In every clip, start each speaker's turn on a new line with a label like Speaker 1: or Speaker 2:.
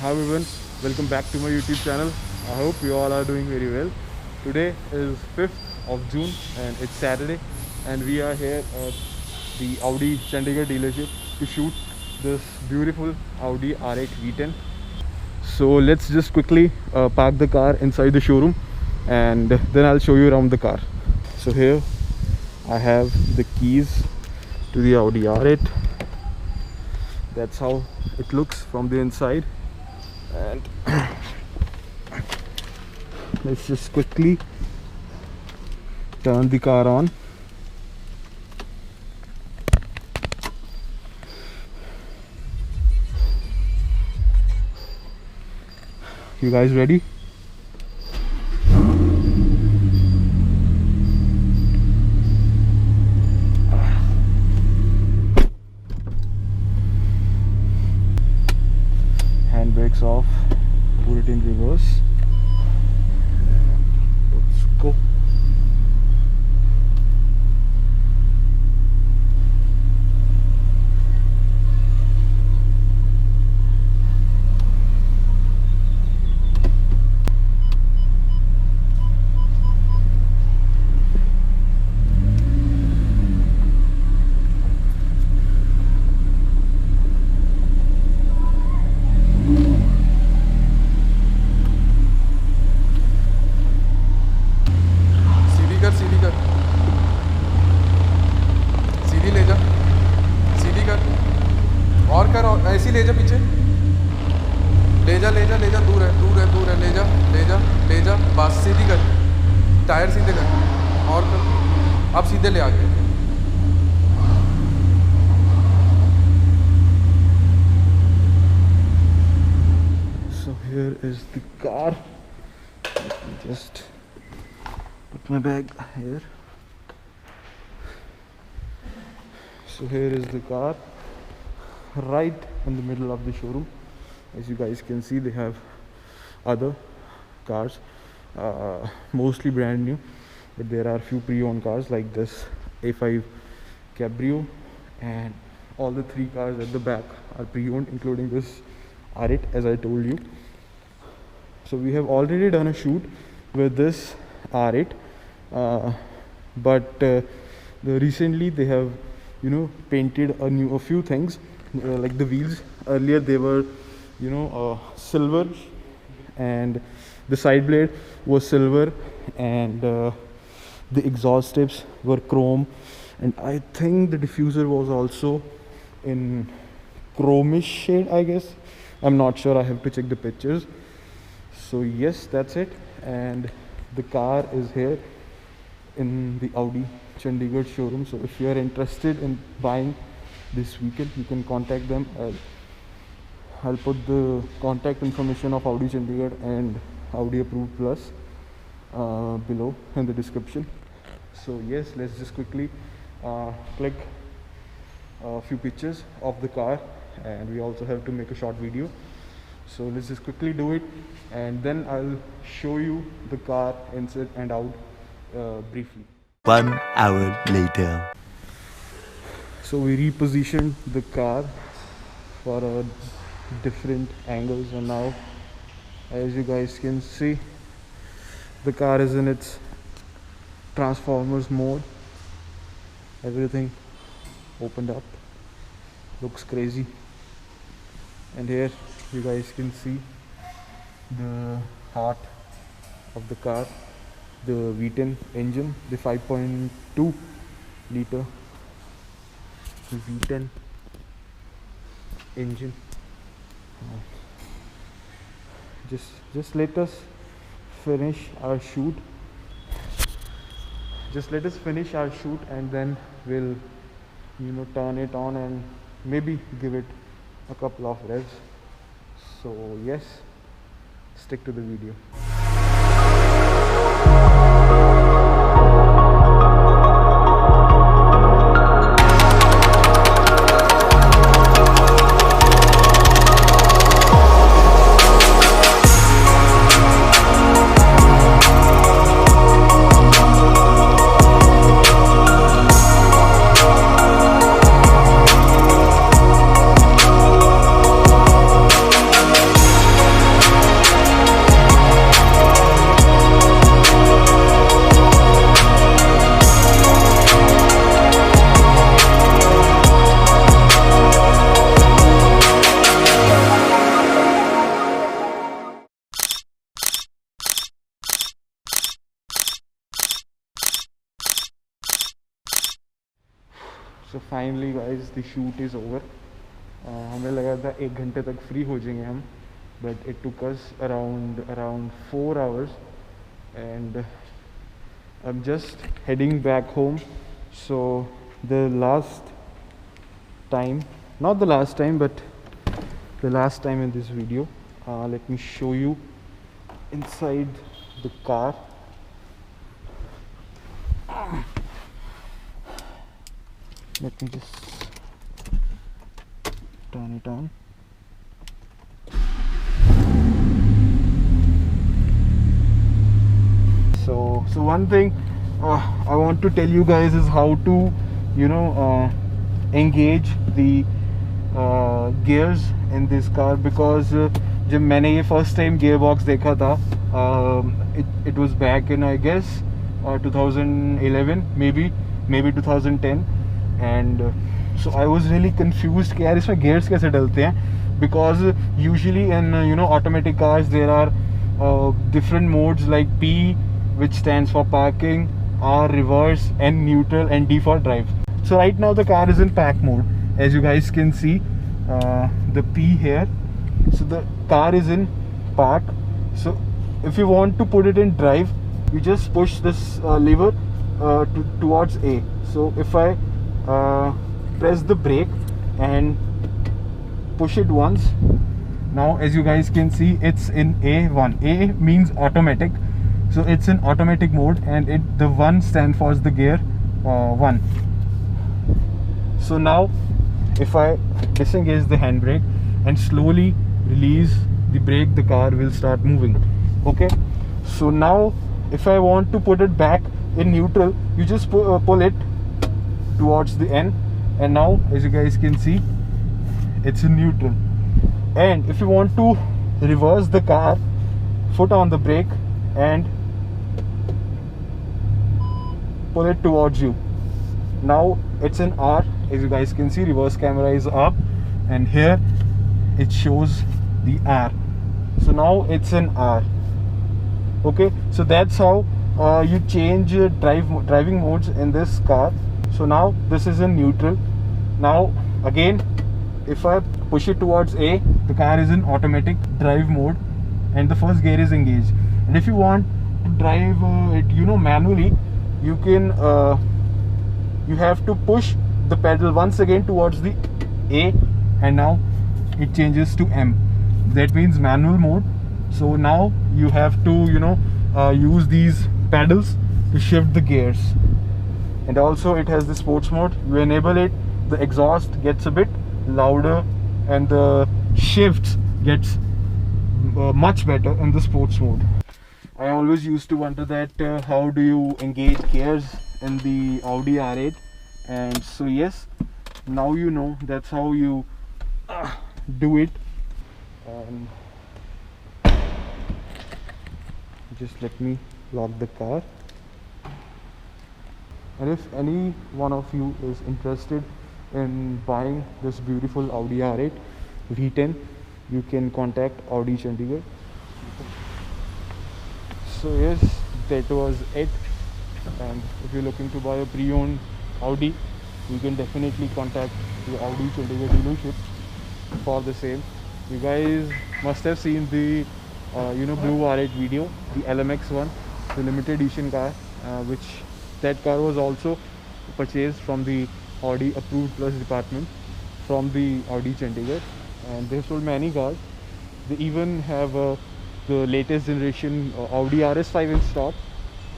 Speaker 1: Hi everyone, welcome back to my YouTube channel. I hope you all are doing very well. Today is 5th of June and it's Saturday, and we are here at the Audi Chandigarh dealership to shoot this beautiful Audi R8 V10. So let's just quickly park the car inside the showroom and then I'll show you around the car. So here I have the keys to the Audi R8. That's how it looks from the inside, and let's just quickly turn the car on. You guys ready? Handbrakes off, put it in reverse. Let's go.
Speaker 2: सीधी ले जा, सीधी कर और कर, और ऐसी ले जा पीछे, ले जा ले जा ले जा, दूर है दूर है दूर है, ले जा ले जा ले जा, बस सीधी कर, टायर सीधे कर और कर, अब सीधे ले आगे।
Speaker 1: So here is the car. Let me just put my bag here. So here is the car right in the middle of the showroom. As you guys can see, they have other cars, mostly brand new, but there are few pre-owned cars like this A5 Cabrio, and all the three cars at the back are pre-owned, including this R8, as I told you. So we have already done a shoot with this R8, but recently they have painted a few things, like the wheels. Earlier they were silver, and the side blade was silver, and the exhaust tips were chrome, and I think the diffuser was also in chromish shade, I guess. I'm not sure, I have to check the pictures. So yes, that's it, and the car is here in the Audi Chandigarh showroom. So if you are interested in buying this vehicle, you can contact them. I'll put the contact information of Audi Chandigarh and Audi Approved Plus below in the description. So yes, let's just quickly click a few pictures of the car, and we also have to make a short video. So let's just quickly do it, and then I'll show you the car inside and out briefly.
Speaker 3: 1 hour later.
Speaker 1: So we repositioned the car for different angles, and now, as you guys can see, the car is in its Transformers mode. Everything opened up, looks crazy. And here you guys can see the heart of the car, the V10 engine, the 5.2 liter V10 engine. Just let us finish our shoot. And then we'll turn it on and maybe give it a couple of revs. So yes, stick to the video. So finally guys, the shoot is over. हमें लगा था 1 घंटे तक free हो जाएंगे हम, but it took us around 4 hours, and I'm just heading back home. So the last time, not the last time, but the last time in this video, let me show you inside the car. Let me just turn it on. So one thing I want to tell you guys is how to, you know, engage the gears in this car, because जब मैंने ये first time gearbox देखा था, it was back in I guess 2011 maybe 2010, and so I was really confused कि यार इसमें gears कैसे डलते हैं, because usually in automatic cars there are different modes like P, which stands for parking, R reverse, N neutral, and D for drive. So right now the car is in pack mode, as you guys can see, the P here. So the car is in park. So if you want to put it in drive, you just push this lever towards A. So if I press the brake and push it once, now as you guys can see, it's in A1. A means automatic, so it's in automatic mode, and the 1 stands for the gear 1. So now if I disengage the handbrake and slowly release the brake, the car will start moving. Okay, so now if I want to put it back in neutral, you just pull it towards the N, and now as you guys can see, it's in neutral. And if you want to reverse the car, foot on the brake and pull it towards you. Now it's in R, as you guys can see, reverse camera is up, and here it shows the R. So now it's in R. Okay, so that's how you change driving modes in this car. So now this is in neutral. Now again, if I push it towards A, the car is in automatic drive mode, and the first gear is engaged. And if you want to drive it, manually, you can you have to push the pedal once again towards the A, and now it changes to M. That means manual mode. So now you have to use these pedals to shift the gears. And also it has the sports mode. You enable it, the exhaust gets a bit louder, and the shifts gets much better in the sports mode. I always used to wonder that how do you engage gears in the Audi R8, and so yes, now you know that's how you do it. Just let me lock the car. And if any one of you is interested in buying this beautiful Audi R8 V10, you can contact Audi Chandigarh. So yes, that was it. And if you're looking to buy a pre-owned Audi, you can definitely contact the Audi Chandigarh dealership for the same. You guys must have seen the blue R8 video, the LMX one, the limited edition car, which that car was also purchased from the Audi Approved Plus department from the Audi Chandigarh, and they sold many cars. They even have the latest generation Audi RS5 in stock.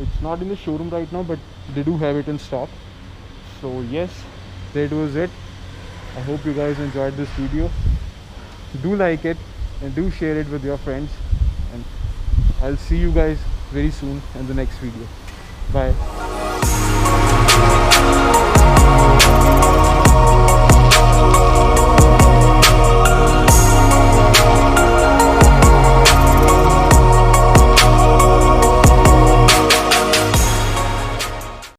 Speaker 1: It's not in the showroom right now, but they do have it in stock. So yes, that was it. I hope you guys enjoyed this video. Do like it and do share it with your friends, and I'll see you guys very soon in the next video. Bye.